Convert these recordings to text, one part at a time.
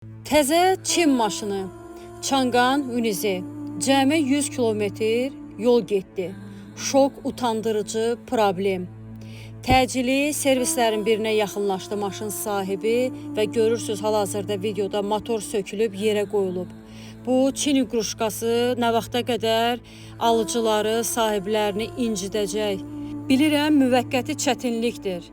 Təzə Çin maşını Çanqan Unize cəmi 100 kilometr yol getdi. Şok, utandırıcı problem. Təcili servislərin birinə yaxınlaşdı maşın sahibi və görürsüz hal-hazırda videoda motor sökülüb yerə qoyulub. Bu Çin iqruşkası nə vaxta qədər alıcıları, sahiblərini incidəcək. Bilirəm, müvəqqəti çətinlikdir.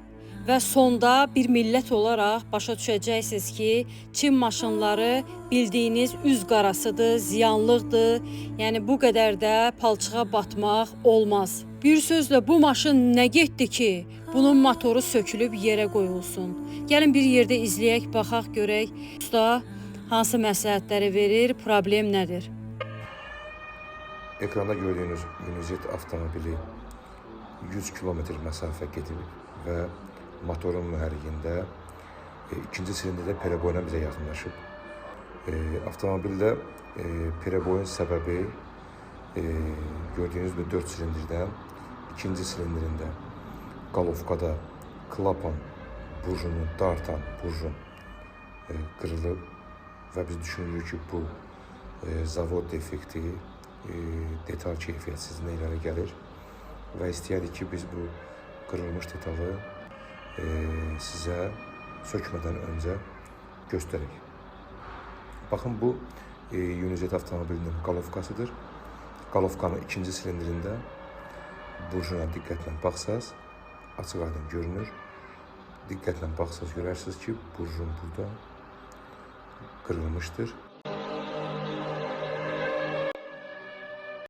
Və sonda bir millət olaraq başa düşəcəksiniz ki, Çin maşınları bildiyiniz üz qarasıdır, ziyanlıqdır. Yəni bu qədər də palçığa batmaq olmaz. Bir sözlə bu maşın nə getdi ki, bunun motoru sökülüb yerə qoyulsun. Gəlin bir yerdə izləyək, baxaq, görək usta hansı məsləhətləri verir, problem nədir? Ekranda gördüğünüz Unizet avtomobili 100 kilometr məsafə gedib və motorun mühərrikində ikinci silindirdə pereboyuna bizə yaxınlaşıb. Avtomobildə pereboyun səbəbi gördüyünüz bu 4 silindirdən ikinci silindirində qalovkada klapan burjunu dartan burjun qırılıb və biz düşünürük ki, bu zavod defekti, detal keyfiyyətsizliyindən irəli gəlir və istəyərik ki, biz bu qırılmış detalı sizə sökmədən öncə göstərək. Baxın, bu Unizet avtomobilinin qalovkasıdır. Qalovkanın ikinci silindirində burjuna diqqətlə baxsaz, açıq-aydın görünür. Diqqətlə baxsaz görərsiniz ki, burjun burada qırılmışdır.